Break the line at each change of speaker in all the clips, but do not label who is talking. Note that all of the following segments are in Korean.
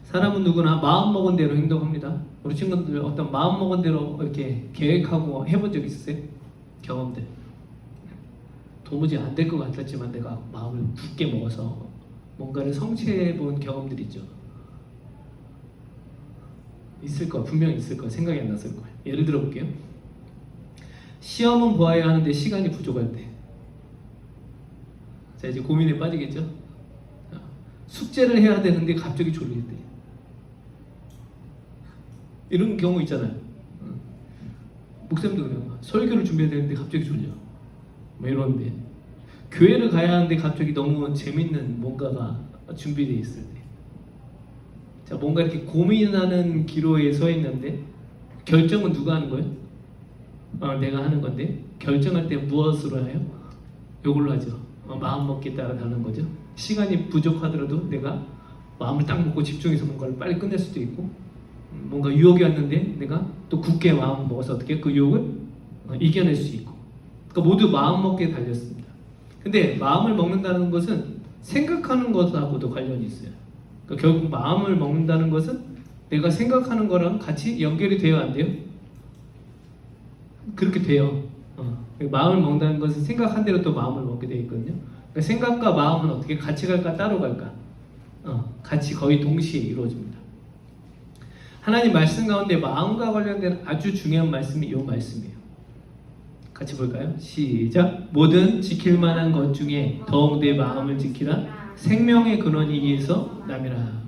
사람은 누구나 마음먹은 대로 행동합니다. 우리 친구들 어떤 마음먹은 대로 이렇게 계획하고 해본 적 있으세요? 경험들. 도무지 안 될 것 같았지만 내가 마음을 굳게 먹어서 뭔가를 성취해 본 경험들이 있죠. 있을 거야. 분명히 있을 거야. 생각이 안 났을 거야. 예를 들어 볼게요. 시험은 보아야 하는데 시간이 부족할 때. 자, 이제 고민에 빠지겠죠? 숙제를 해야 되는데 갑자기 졸릴 때. 이런 경우 있잖아요. 목사님도 그래요. 설교를 준비해야 되는데 갑자기 졸려. 뭐 이런데. 교회를 가야 하는데 갑자기 너무 재밌는 뭔가가 준비되어 있을 때. 자, 뭔가 이렇게 고민하는 기로에 서 있는데 결정은 누가 하는 거예요? 내가 하는 건데 결정할 때 무엇으로 해요? 이걸로 하죠. 마음먹기에 따라 다른 거죠. 시간이 부족하더라도 내가 마음을 딱 먹고 집중해서 뭔가를 빨리 끝낼 수도 있고, 뭔가 유혹이 왔는데 내가 또 굳게 마음을 먹어서 어떻게 그 유혹을 이겨낼 수 있고. 그러니까 모두 마음먹기에 달렸습니다. 근데 마음을 먹는다는 것은 생각하는 것하고도 관련이 있어요. 그러니까 결국 마음을 먹는다는 것은 내가 생각하는 거랑 같이 연결이 돼야 안 돼요? 그렇게 돼요. 마음을 먹는다는 것은 생각한 대로 또 마음을 먹게 되어 있거든요. 그러니까 생각과 마음은 어떻게 같이 갈까 따로 갈까? 같이 거의 동시에 이루어집니다. 하나님 말씀 가운데 마음과 관련된 아주 중요한 말씀이 이 말씀이에요. 같이 볼까요? 시작. 모든 지킬 만한 것 중에 더욱 내 마음을 지키라. 생명의 근원이 이에서 남이라.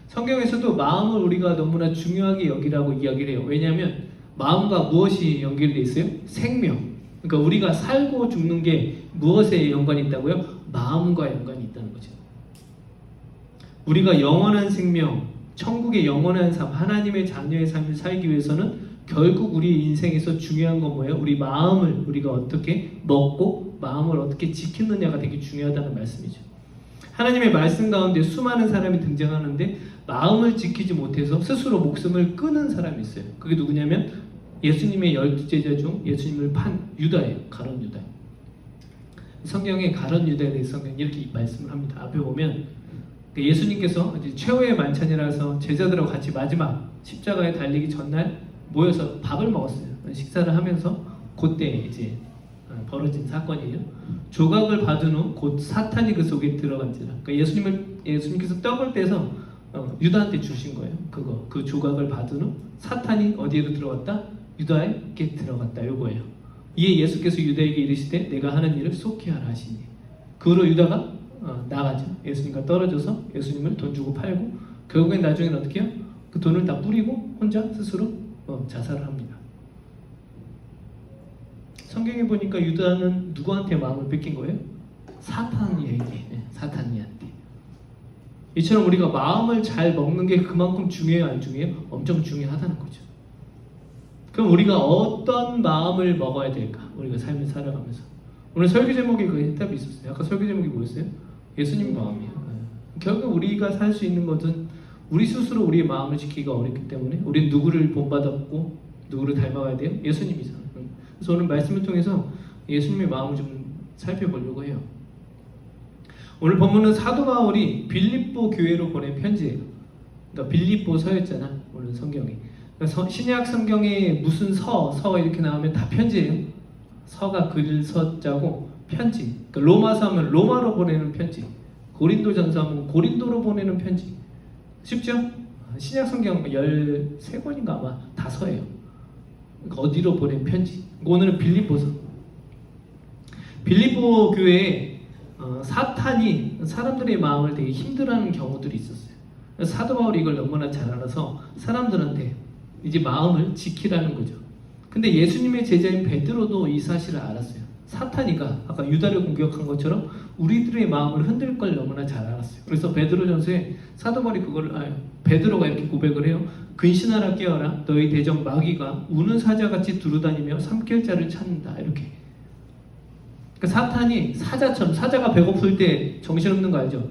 성경에서도 마음을 우리가 너무나 중요하게 여기라고 이야기를 해요. 왜냐하면 마음과 무엇이 연결되어 있어요? 생명. 그러니까 우리가 살고 죽는 게 무엇에 연관이 있다고요? 마음과 연관이 있다는 거죠. 우리가 영원한 생명, 천국의 영원한 삶, 하나님의 자녀의 삶을 살기 위해서는 결국 우리 인생에서 중요한 건 뭐예요? 우리 마음을 우리가 어떻게 먹고 마음을 어떻게 지키느냐가 되게 중요하다는 말씀이죠. 하나님의 말씀 가운데 수많은 사람이 등장하는데 마음을 지키지 못해서 스스로 목숨을 끊은 사람이 있어요. 그게 누구냐면 예수님의 12제자 중 예수님을 판 유다예요. 가룟 유다. 성경에 가룟 유다에 대해서 성경이 이렇게 말씀을 합니다. 앞에 보면 예수님께서 이제 최후의 만찬이라서 제자들하고 같이 마지막 십자가에 달리기 전날 모여서 밥을 먹었어요. 식사를 하면서 그때 이제 벌어진 사건이에요. 조각을 받은 후 곧 사탄이 그 속에 들어간지라. 그러니까 예수님께서 떡을 떼서 유다한테 주신 거예요. 그 조각을 받은 후 사탄이 어디에도 들어갔다? 유다에게 들어갔다. 요거예요. 이에 예수께서 유다에게 이르시되 내가 하는 일을 속히 하라 하시니. 그 후로 유다가 나가죠. 예수님과 떨어져서 예수님을 돈 주고 팔고 결국엔 나중에는 어떻게 해요? 그 돈을 다 뿌리고 혼자 스스로 자살을 합니다. 성경에 보니까 유다는 누구한테 마음을 뺏긴 거예요? 사탄이에게. 사탄이한테. 이처럼 우리가 마음을 잘 먹는 게 그만큼 중요해요? 안 중요해요? 엄청 중요하다는 거죠. 그럼 우리가 어떤 마음을 먹어야 될까? 우리가 삶을 살아가면서. 오늘 설교 제목이 그 해답이 있었어요. 아까 설교 제목이 뭐였어요? 예수님 마음이에요. 결국 우리가 살 수 있는 것은 우리 스스로 우리의 마음을 지키기가 어렵기 때문에 우리는 누구를 본받았고 누구를 닮아가야 돼요? 예수님이잖아요. 그래서 오늘 말씀을 통해서 예수님의 마음을 좀 살펴보려고 해요. 오늘 본문은 사도 바울이 빌립보 교회로 보낸 편지예요. 그러니까 빌립보서였잖아. 오늘 성경이. 그러니까 신약 성경에 무슨 서 이렇게 나오면 다 편지예요. 서가 글 서자고 편지. 그러니까 로마서 하면 로마로 보내는 편지. 고린도전서 하면 고린도로 보내는 편지. 쉽죠? 신약 성경 13권인가 아마 다 서예요. 그러니까 어디로 보낸 편지. 오늘은 빌립보서. 빌립보 교회에 사탄이 사람들의 마음을 되게 힘들어하는 경우들이 있었어요. 사도 바울이 이걸 너무나 잘 알아서 사람들한테 이제 마음을 지키라는 거죠. 근데 예수님의 제자인 베드로도 이 사실을 알았어요. 사탄이가 아까 유다를 공격한 것처럼 우리들의 마음을 흔들 걸 너무나 잘 알았어요. 그래서 베드로전서에 사도 바울이 베드로가 이렇게 고백을 해요. 근신하라 깨어라. 너희 대적 마귀가 우는 사자같이 두루다니며 삼킬 자를 찾는다. 이렇게. 그러니까 사탄이 사자처럼, 사자가 배고플 때 정신없는 거 알죠?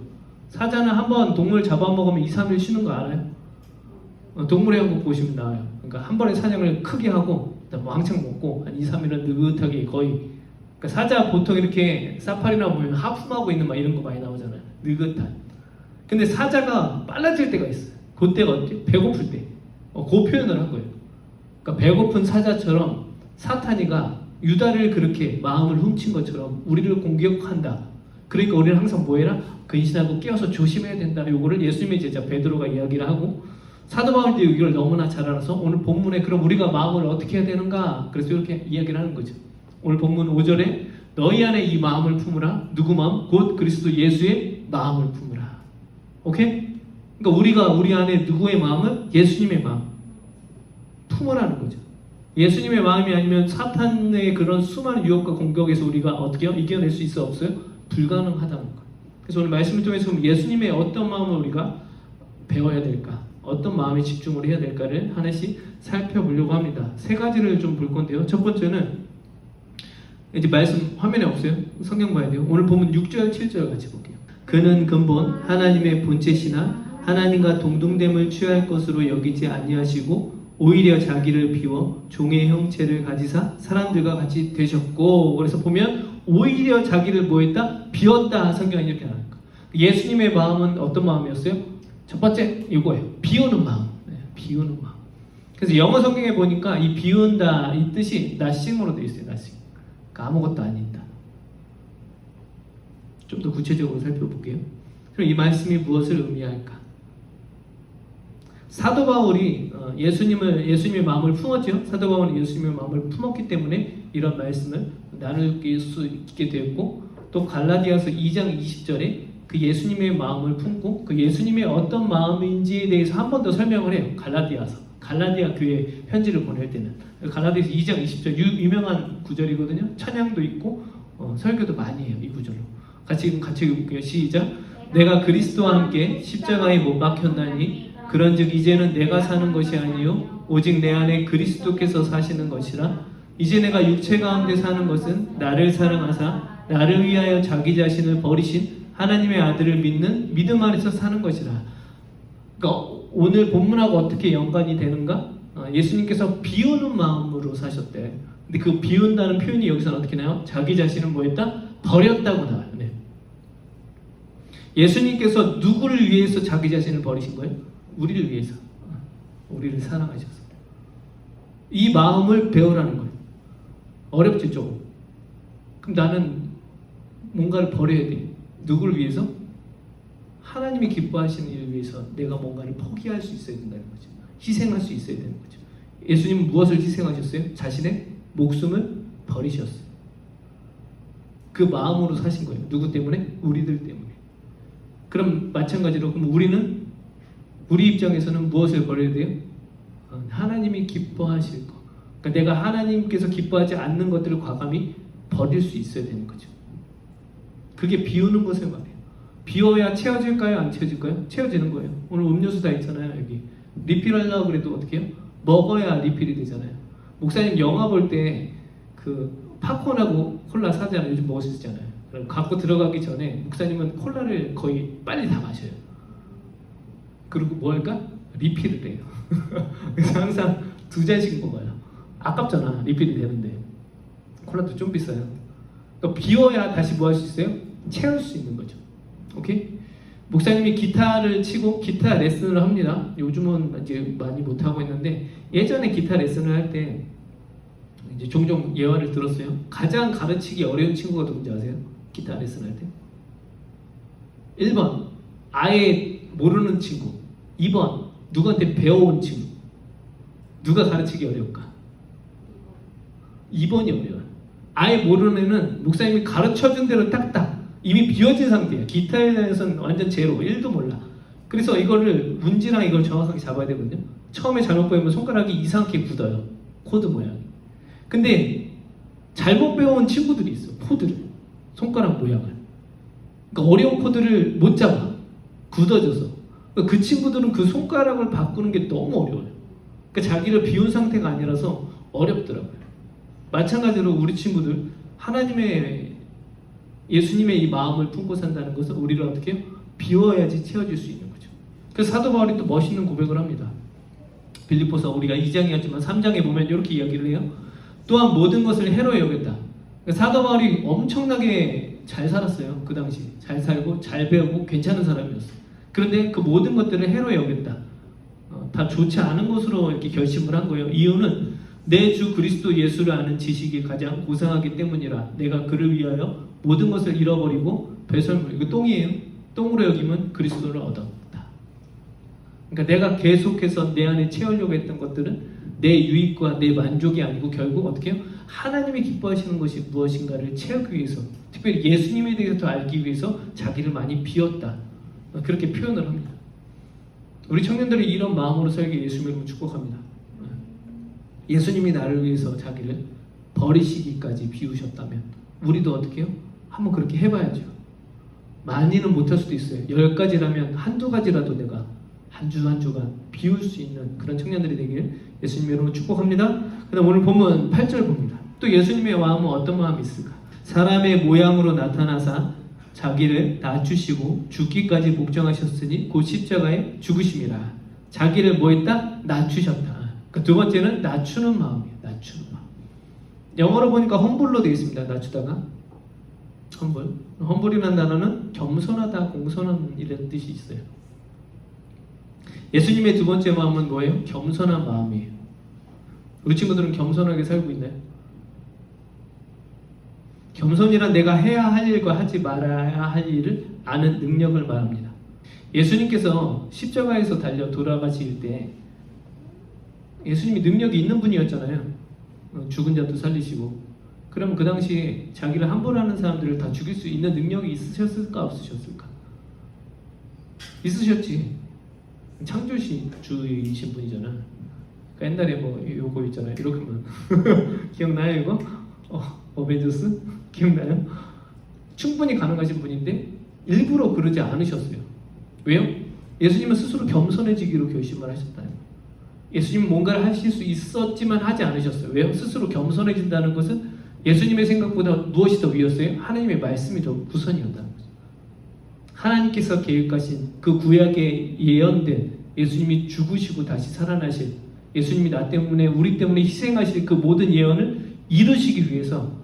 사자는 한번 동물 잡아먹으면 2, 3일 쉬는 거 알아요? 동물의 왕국 보시면 나와요. 그러니까 한 번에 사냥을 크게 하고 왕창 먹고 한 2, 3일은 느긋하게 거의 그러니까 사자 보통 이렇게 사파리나 보면 하품하고 있는 막 이런 거 많이 나오잖아요. 느긋한. 근데 사자가 빨라질 때가 있어요. 그때가 어때요? 배고플 때. 그 표현을 한 거예요. 그러니까 배고픈 사자처럼 사탄이가 유다를 그렇게 마음을 훔친 것처럼 우리를 공격한다. 그러니까 우리는 항상 뭐 해라? 근신하고 깨어서 조심해야 된다. 요거를 예수님의 제자 베드로가 이야기를 하고 사도 바울도 이걸 너무나 잘 알아서 오늘 본문에 그럼 우리가 마음을 어떻게 해야 되는가? 그래서 이렇게 이야기를 하는 거죠. 오늘 본문 5절에 너희 안에 이 마음을 품으라. 누구 마음? 곧 그리스도 예수의 마음을 품으라. 오케이? 그러니까 우리가 우리 안에 누구의 마음을? 예수님의 마음 품으라는 거죠. 예수님의 마음이 아니면 사탄의 그런 수많은 유혹과 공격에서 우리가 어떻게 이겨낼 수 있어 없어요? 불가능하다는 거예요. 그래서 오늘 말씀을 통해서 예수님의 어떤 마음을 우리가 배워야 될까? 어떤 마음에 집중을 해야 될까를 하나씩 살펴보려고 합니다. 세 가지를 좀 볼 건데요. 첫 번째는 이제 말씀 화면에 없어요. 성경 봐야 돼요. 오늘 보면 6절, 7절 같이 볼게요. 그는 근본 하나님의 본체시나 하나님과 동등됨을 취할 것으로 여기지 아니하시고 오히려 자기를 비워 종의 형체를 가지사 사람들과 같이 되셨고 그래서 보면 오히려 자기를 뭐했다? 비웠다. 성경이 이렇게 나와요. 예수님의 마음은 어떤 마음이었어요? 첫 번째 이거예요. 비우는 마음. 네, 비우는 마음. 그래서 영어 성경에 보니까 이 비운다 이 뜻이 nothing으로 되어 있어요. nothing. 그러니까 아무것도 아니다. 좀 더 구체적으로 살펴볼게요. 그럼 이 말씀이 무엇을 의미할까? 사도 바울이 예수님의 마음을 품었죠. 사도 바울은 예수님의 마음을 품었기 때문에 이런 말씀을 나눌 수 있게 되었고 또 갈라디아서 2장 20절에 그 예수님의 마음을 품고 그 예수님의 어떤 마음인지에 대해서 한 번 더 설명을 해요. 갈라디아 교회 편지를 보낼 때는 갈라디아서 2장 20절 유명한 구절이거든요. 찬양도 있고 설교도 많이 해요. 이 구절로 같이 읽어볼게요. 시작. 내가 그리스도와 함께 십자가에 못 박혔나니 그런즉 이제는 내가 사는 것이 아니요 오직 내 안에 그리스도께서 사시는 것이라. 이제 내가 육체 가운데 사는 것은 나를 사랑하사 나를 위하여 자기 자신을 버리신 하나님의 아들을 믿는 믿음 안에서 사는 것이라. 그러니까 오늘 본문하고 어떻게 연관이 되는가? 예수님께서 비우는 마음으로 사셨대. 근데 그 비운다는 표현이 여기서는 어떻게 나와요? 자기 자신을 뭐했다? 버렸다고 나와요. 네. 예수님께서 누구를 위해서 자기 자신을 버리신 거예요? 우리를 위해서. 우리를 사랑하셔서. 이 마음을 배우라는 거예요. 어렵지 조금. 그럼 나는 뭔가를 버려야 돼. 누구를 위해서? 하나님이 기뻐하시는 일을 위해서 내가 뭔가를 포기할 수 있어야 된다는 거죠. 희생할 수 있어야 되는 거죠. 예수님은 무엇을 희생하셨어요? 자신의 목숨을 버리셨어요. 그 마음으로 사신 거예요. 누구 때문에? 우리들 때문에. 그럼 마찬가지로 그럼 우리는 우리 입장에서는 무엇을 버려야 돼요? 하나님이 기뻐하실 거. 그러니까 내가 하나님께서 기뻐하지 않는 것들을 과감히 버릴 수 있어야 되는 거죠. 그게 비우는 것을 말해요. 비워야 채워질까요? 안 채워질까요? 채워지는 거예요. 오늘 음료수 다 있잖아요. 여기 리필하려고 그래도 어떻게 해요? 먹어야 리필이 되잖아요. 목사님 영화 볼 때 그 팝콘하고 콜라 사잖아요. 요즘 먹을 수 있잖아요. 그럼 갖고 들어가기 전에 목사님은 콜라를 거의 빨리 다 마셔요. 그리고 뭐 할까? 리필을 해요. 그래서 항상 2잔씩 먹어요. 아깝잖아. 리필이 되는데. 콜라도 좀 비싸요. 그러니까 비워야 다시 뭐 할 수 있어요? 채울 수 있는 거죠. 오케이? 목사님이 기타를 치고 기타 레슨을 합니다. 요즘은 이제 많이 못 하고 있는데 예전에 기타 레슨을 할 때 이제 종종 예화를 들었어요. 가장 가르치기 어려운 친구가 누군지 아세요? 기타 레슨 할 때. 1번 아예 모르는 친구. 2번 누구한테 배워온 친구. 누가 가르치기 어려울까? 2번이 어려워요. 아예 모르는 애는 목사님이 가르쳐준 대로 딱딱 이미 비워진 상태야. 기타에 대해서는 완전 제로, 1도 몰라. 그래서 이거를 문지랑 이걸 정확하게 잡아야 되거든요. 처음에 잘못 배우면 손가락이 이상하게 굳어요. 코드 모양이. 근데 잘못 배워온 친구들이 있어. 코드를. 손가락 모양을. 그러니까 어려운 코드를 못 잡아. 굳어져서. 그러니까 그 친구들은 그 손가락을 바꾸는 게 너무 어려워요. 그러니까 자기를 비운 상태가 아니라서 어렵더라고요. 마찬가지로 우리 친구들 하나님의 예수님의 이 마음을 품고 산다는 것은 우리를 어떻게 해요? 비워야지 채워질 수 있는 거죠. 그래서 사도 바울이 또 멋있는 고백을 합니다. 빌립보서 우리가 2장이었지만 3장에 보면 이렇게 이야기를 해요. 또한 모든 것을 해로 여겼다. 그러니까 사도 바울이 엄청나게 잘 살았어요. 그 당시 잘 살고 잘 배우고 괜찮은 사람이었어요. 그런데 그 모든 것들을 해로 여겼다. 다 좋지 않은 것으로 이렇게 결심을 한 거예요. 이유는 내 주 그리스도 예수를 아는 지식이 가장 고상하기 때문이라. 내가 그를 위하여 모든 것을 잃어버리고 배설물, 이거 똥이에요. 똥으로 여기면 그리스도를 얻었다. 그러니까 내가 계속해서 내 안에 채우려고 했던 것들은 내 유익과 내 만족이 아니고 결국 어떻게 해요? 하나님이 기뻐하시는 것이 무엇인가를 채우기 위해서, 특별히 예수님에 대해서 더 알기 위해서 자기를 많이 비웠다. 그렇게 표현을 합니다. 우리 청년들이 이런 마음으로 살기 예수님을 축복합니다. 예수님이 나를 위해서 자기를 버리시기까지 비우셨다면 우리도 어떻게 해요? 한번 그렇게 해봐야죠. 많이는 못할 수도 있어요. 10가지라면 한두 가지라도 내가 한 주 한 주간 비울 수 있는 그런 청년들이 되길 예수님 이름으로 축복합니다. 그다음 오늘 본문 8절 봅니다. 또 예수님의 마음은 어떤 마음이 있을까? 사람의 모양으로 나타나사 자기를 낮추시고 죽기까지 복종하셨으니 곧 십자가에 죽으심이라. 자기를 뭐 했다? 낮추셨다. 그러니까 두 번째는 낮추는 마음이에요. 낮추는 마음. 영어로 보니까 험블로 되어 있습니다. 낮추다가 험블. 험블이라는 단어는 겸손하다, 공손한 이런 뜻이 있어요. 예수님의 두 번째 마음은 뭐예요? 겸손한 마음이에요. 우리 친구들은 겸손하게 살고 있나요? 겸손이란 내가 해야 할 일과 하지 말아야 할 일을 아는 능력을 말합니다. 예수님께서 십자가에서 달려 돌아가실 때 예수님이 능력이 있는 분이었잖아요. 죽은 자도 살리시고. 그럼 그 당시에 자기를 함부로하는 사람들을 다 죽일 수 있는 능력이 있으셨을까 없으셨을까? 있으셨지. 창조주의신 분이잖아. 그러니까 옛날에 뭐 요거 있잖아요. 이렇게 하면 기억나요 이거? 어벤져스? 기억나요? 충분히 가능하신 분인데 일부러 그러지 않으셨어요. 왜요? 예수님은 스스로 겸손해지기로 결심을 하셨다는 거예요. 예수님은 뭔가를 하실 수 있었지만 하지 않으셨어요. 왜요? 스스로 겸손해진다는 것은 예수님의 생각보다 무엇이 더 위였어요? 하나님의 말씀이 더 우선이었다는 거죠. 하나님께서 계획하신 그 구약에 예언된 예수님이 죽으시고 다시 살아나실, 예수님이 나 때문에 우리 때문에 희생하실 그 모든 예언을 이루시기 위해서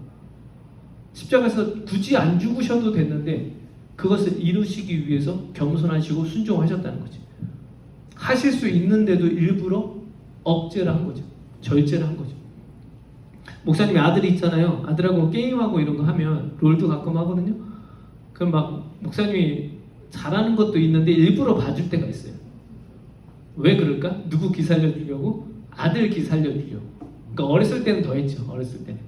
십자가에서 굳이 안 죽으셔도 됐는데 그것을 이루시기 위해서 겸손하시고 순종하셨다는 거죠. 하실 수 있는데도 일부러 억제를 한 거죠. 절제를 한 거죠. 목사님의 아들이 있잖아요. 아들하고 게임하고 이런 거 하면 롤도 가끔 하거든요. 그럼 막 목사님이 잘하는 것도 있는데 일부러 봐줄 때가 있어요. 왜 그럴까? 누구 기 살려주려고? 아들 기 살려주려고. 그러니까 어렸을 때는 더 했죠. 어렸을 때는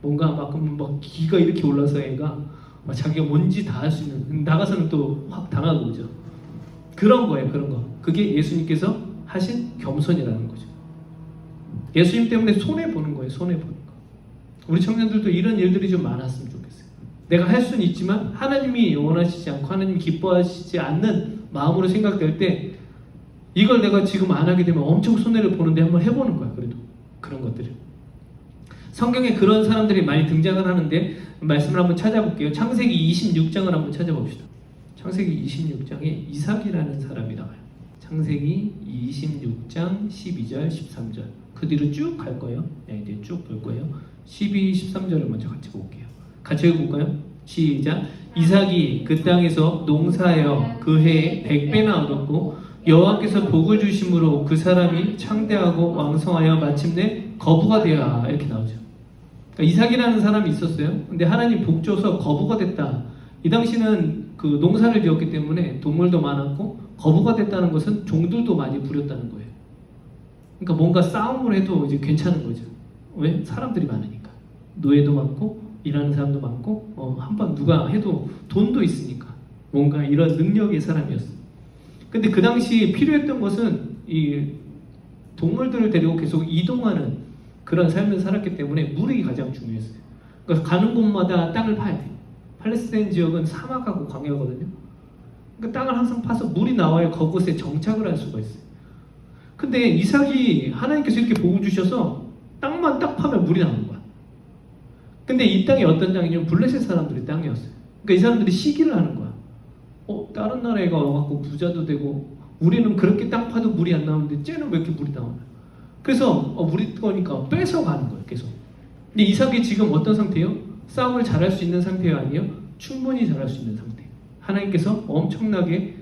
뭔가 막 기가 이렇게 올라서 애가 막 자기가 뭔지 다 할 수 있는, 나가서는 또 확 당하고 오죠. 그런 거예요. 그런 거. 그게 예수님께서 하신 겸손이라는 거죠. 예수님 때문에 손해보는 거예요. 손해보는 거. 우리 청년들도 이런 일들이 좀 많았으면 좋겠어요. 내가 할 수는 있지만 하나님이 원하시지 않고 하나님이 기뻐하시지 않는 마음으로 생각될 때 이걸 내가 지금 안 하게 되면 엄청 손해를 보는데 한번 해보는 거야. 그래도 그런 것들을. 성경에 그런 사람들이 많이 등장을 하는데 말씀을 한번 찾아볼게요. 창세기 26장을 한번 찾아봅시다. 창세기 26장에 이삭이라는 사람이 나와요. 창세기 26장 12절 13절 그 뒤로 쭉 갈 거예요. 네, 이제 쭉 볼 거예요. 12, 13절을 먼저 같이 볼게요. 같이 읽어볼까요? 시작. 이삭이 그 땅에서 농사하여 그 해에 100배나 얻었고 여호와께서 복을 주심으로 그 사람이 창대하고 왕성하여 마침내 거부가 되어 이렇게 나오죠. 그러니까 이삭이라는 사람이 있었어요. 근데 하나님 복 줘서 거부가 됐다. 이 당시는 그 농사를 지었기 때문에 동물도 많았고 거부가 됐다는 것은 종들도 많이 부렸다는 거예요. 그러니까 뭔가 싸움을 해도 이제 괜찮은 거죠. 왜? 사람들이 많으니까. 노예도 많고 일하는 사람도 많고 한번 누가 해도 돈도 있으니까 뭔가 이런 능력의 사람이었어요. 근데 그 당시 필요했던 것은 이 동물들을 데리고 계속 이동하는 그런 삶을 살았기 때문에 물이 가장 중요했어요. 그러니까 가는 곳마다 땅을 파야 돼요. 팔레스타인 지역은 사막하고 광야거든요. 그러니까 땅을 항상 파서 물이 나와야 그곳에 정착을 할 수가 있어요. 근데 이삭이 하나님께서 이렇게 복을 주셔서 땅만 딱 파면 물이 나오는 거야. 근데 이 땅이 어떤 땅이냐면 블레셋 사람들의 땅이었어요. 그러니까 이 사람들이 시기를 하는 거야. 다른 나라에 가갖고 부자도 되고 우리는 그렇게 땅 파도 물이 안 나오는데 쟤는 왜 이렇게 물이 나오나? 그래서 우리 거니까 뺏어가는 거예요, 계속. 근데 이삭이 지금 어떤 상태예요? 싸움을 잘할 수 있는 상태가 아니에요? 충분히 잘할 수 있는 상태. 하나님께서 엄청나게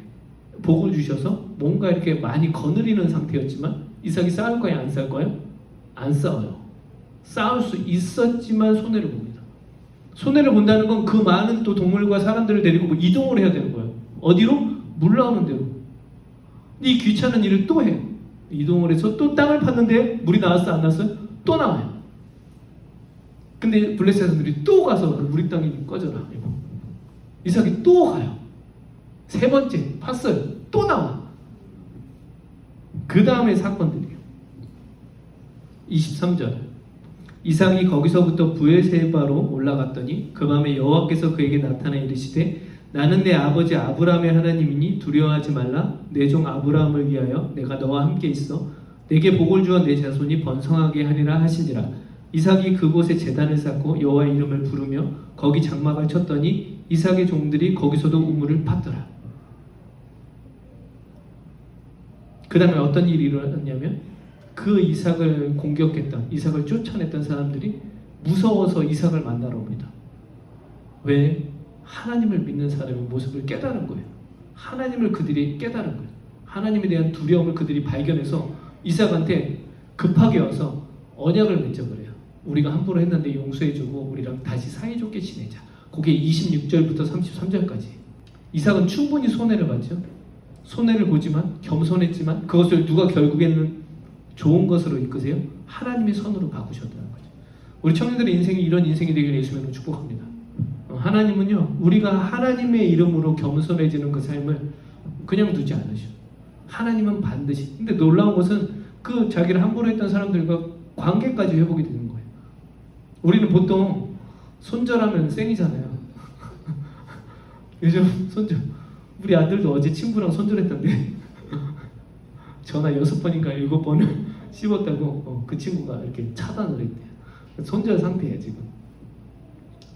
복을 주셔서 뭔가 이렇게 많이 거느리는 상태였지만 이삭이 싸울 거예요, 안 싸울 거예요? 안 싸워요. 싸울 수 있었지만 손해를 봅니다. 손해를 본다는 건 그 많은 또 동물과 사람들을 데리고 뭐 이동을 해야 되는 거예요. 어디로? 물 나오는 데로. 이 귀찮은 일을 또 해요. 이동을 해서 또 땅을 팠는데 물이 나왔어, 안 나왔어요? 또 나와요. 근데 블레셋 사람들이 또 가서 우리 땅이 꺼져라. 이삭이 또 가요. 세 번째 팠어요. 또 나와. 그 다음에 사건들이에요. 23절. 이삭이 거기서부터 브에세바로 올라갔더니 그 밤에 여호와께서 그에게 나타나 이르시되 나는 내 아버지 아브라함의 하나님이니 두려워하지 말라. 내 종 아브라함을 위하여 내가 너와 함께 있어 내게 복을 주어 내 자손이 번성하게 하리라 하시니라. 이삭이 그곳에 제단을 쌓고 여호와의 이름을 부르며 거기 장막을 쳤더니 이삭의 종들이 거기서도 우물을 팠더라. 그 다음에 어떤 일이 일어났냐면 그 이삭을 공격했던, 이삭을 쫓아냈던 사람들이 무서워서 이삭을 만나러 옵니다. 왜? 하나님을 믿는 사람의 모습을 깨달은 거예요. 하나님을 그들이 깨달은 거예요. 하나님에 대한 두려움을 그들이 발견해서 이삭한테 급하게 와서 언약을 맺자고 그래요. 우리가 함부로 했는데 용서해주고 우리랑 다시 사이좋게 지내자. 그게 26절부터 33절까지. 이삭은 충분히 손해를 봤죠. 손해를 보지만 겸손했지만 그것을 누가 결국에는 좋은 것으로 이끄세요? 하나님의 선으로 바꾸셨다는 거죠. 우리 청년들의 인생이 이런 인생이 되길 예수님으로 축복합니다. 하나님은요, 우리가 하나님의 이름으로 겸손해지는 그 삶을 그냥 두지 않으셔. 하나님은 반드시. 근데 놀라운 것은 그 자기를 함부로 했던 사람들과 관계까지 회복이 되는 거예요. 우리는 보통 손절하면 쌩이잖아요. 요즘 손절. 우리 아들도 어제 친구랑 손절했던데 전화 6번인가 7번을 씹었다고 그 친구가 이렇게 차단을 했대요. 손절 상태예요 지금.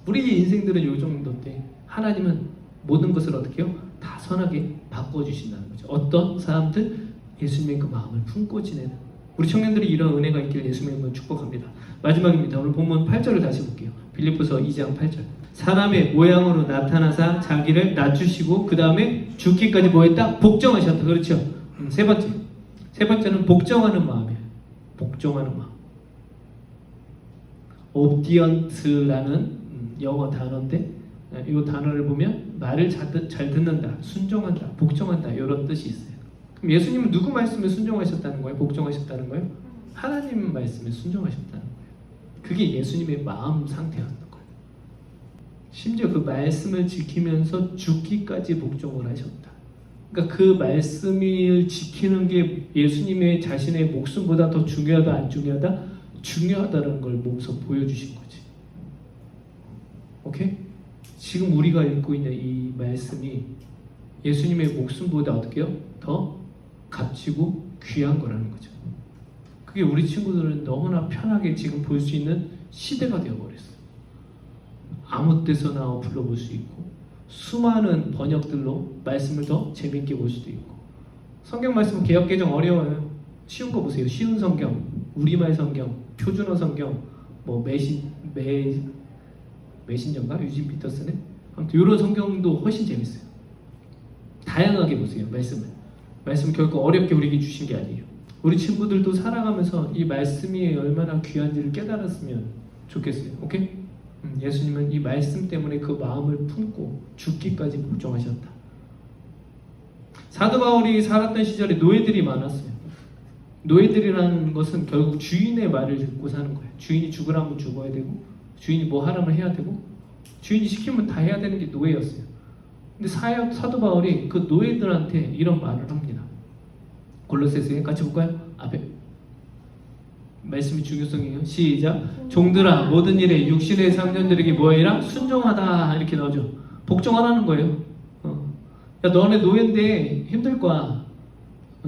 우리 인생들은 요 정도인데 하나님은 모든 것을 어떻게 해요? 다 선하게 바꿔주신다는 거죠. 어떤 사람들? 예수님의 그 마음을 품고 지내는 우리 청년들이 이런 은혜가 있길 예수님을 축복합니다. 마지막입니다. 오늘 본문 8절을 다시 볼게요. 빌립보서 2장 8절. 사람의 모양으로 나타나사 자기를 낮추시고 그 다음에 죽기까지 뭐했다? 복종하셨다. 그렇죠? 세 번째는 복종하는 마음이에요. 복종하는 마음. obedient라는 영어 단어인데 이 단어를 보면 말을 잘 듣는다, 순종한다, 복종한다 이런 뜻이 있어요. 그럼 예수님은 누구 말씀에 순종하셨다는 거예요? 복종하셨다는 거예요? 하나님 말씀에 순종하셨다는 거예요. 그게 예수님의 마음 상태였던 거예요. 심지어 그 말씀을 지키면서 죽기까지 복종을 하셨다. 그러니까 그 말씀을 지키는 게 예수님의 자신의 목숨보다 더 중요하다 안 중요하다? 중요하다는 걸 몸소 보여주신 거지. 오케이? 지금 우리가 읽고 있는 이 말씀이 예수님의 목숨보다 어떻게요? 더 값지고 귀한 거라는 거죠. 그게 우리 친구들은 너무나 편하게 지금 볼 수 있는 시대가 되어버렸어요. 아무 데서나 불러볼 수 있고 수많은 번역들로 말씀을 더 재밌게 볼 수도 있고 성경 말씀 개역개정 어려워요. 쉬운 거 보세요. 쉬운 성경, 우리말 성경, 표준어 성경, 뭐 메신저인가? 유진 피터슨의? 아무튼 이런 성경도 훨씬 재밌어요. 다양하게 보세요. 말씀을 결코 어렵게 우리에게 주신 게 아니에요. 우리 친구들도 살아가면서 이 말씀이 얼마나 귀한지를 깨달았으면 좋겠어요. 오케이? 예수님은 이 말씀 때문에 그 마음을 품고 죽기까지 복종하셨다. 사도 바울이 살았던 시절에 노예들이 많았어요. 노예들이라는 것은 결국 주인의 말을 듣고 사는 거예요. 주인이 죽으라면 죽어야 되고 주인이 뭐 하라면 해야 되고 주인이 시키면 다 해야 되는 게 노예였어요. 근데 사도 바울이 그 노예들한테 이런 말을 합니다. 골로새서에 같이 볼까요? 앞에 말씀이 중요성이에요. 시작. 종들아 모든 일에 육신의 상전들에게 뭐해라? 순종하다 이렇게 나오죠. 복종하라는 거예요. 야 너네 노예인데 힘들 거야.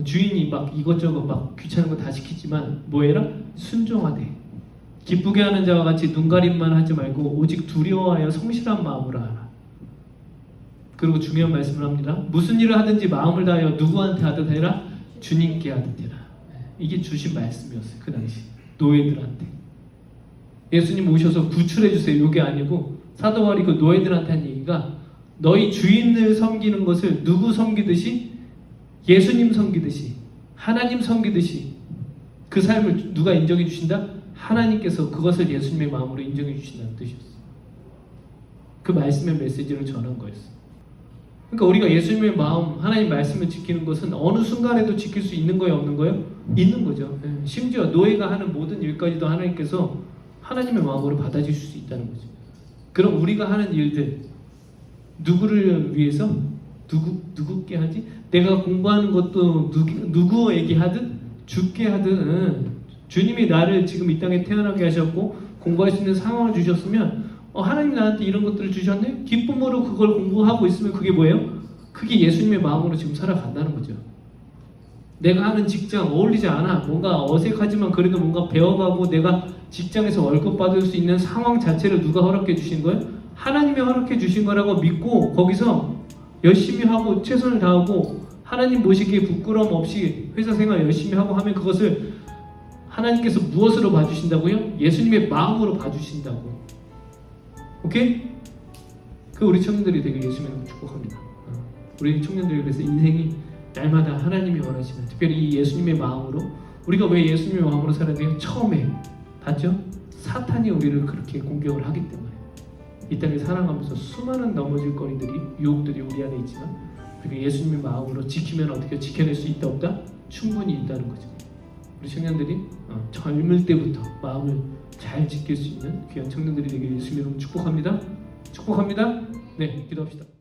주인이 막 이것저것 막 귀찮은 거 다 시키지만 뭐해라? 순종하되 기쁘게 하는 자와 같이 눈가림만 하지 말고 오직 두려워하여 성실한 마음으로 하라. 그리고 중요한 말씀을 합니다. 무슨 일을 하든지 마음을 다하여 누구한테 하듯 해라? 주님께 하듯 해라. 이게 주신 말씀이었어요. 그 당시 노예들한테. 예수님 오셔서 구출해 주세요. 이게 아니고 사도 바울이 그 노예들한테 한 얘기가 너희 주인을 섬기는 것을 누구 섬기듯이 예수님 섬기듯이 하나님 섬기듯이 그 삶을 누가 인정해 주신다? 하나님께서 그것을 예수님의 마음으로 인정해 주신다는 뜻이었어요. 그 말씀의 메시지를 전한 거였어요. 그러니까 우리가 예수님의 마음, 하나님 말씀을 지키는 것은 어느 순간에도 지킬 수 있는 거예요, 없는 거예요? 있는 거죠. 심지어 노예가 하는 모든 일까지도 하나님께서 하나님의 마음으로 받아주실 수 있다는 거죠. 그럼 우리가 하는 일들 누구를 위해서? 누구께 하지? 내가 공부하는 것도 누구에게 하든 주께 하든 주님이 나를 지금 이 땅에 태어나게 하셨고 공부할 수 있는 상황을 주셨으면 하나님이 나한테 이런 것들을 주셨네? 기쁨으로 그걸 공부하고 있으면 그게 뭐예요? 그게 예수님의 마음으로 지금 살아간다는 거죠. 내가 하는 직장 어울리지 않아. 뭔가 어색하지만 그래도 뭔가 배워가고 내가 직장에서 월급 받을 수 있는 상황 자체를 누가 허락해 주신 거예요? 하나님이 허락해 주신 거라고 믿고 거기서 열심히 하고 최선을 다하고 하나님 보시기에 부끄러움 없이 회사 생활 열심히 하고 하면 그것을 하나님께서 무엇으로 봐주신다고요? 예수님의 마음으로 봐주신다고. 오케이? 그 우리 청년들이 되게 예수님을 축복합니다. 우리 청년들이 그래서 인생이 날마다 하나님이 원하시는 특별히 이 예수님의 마음으로 우리가 왜 예수님의 마음으로 살아야 돼요? 처음에 봤죠? 사탄이 우리를 그렇게 공격을 하기 때문에 이 땅을 살아가면서 수많은 넘어질 거리들이 유혹들이 우리 안에 있지만 그게 예수님의 마음으로 지키면 어떻게 지켜낼 수 있다 없다? 충분히 있다는 거죠. 우리 청년들이 젊을 때부터 마음을 잘 지킬 수 있는 귀한 청년들이 되길 예수님으로 축복합니다. 축복합니다. 네, 기도합시다.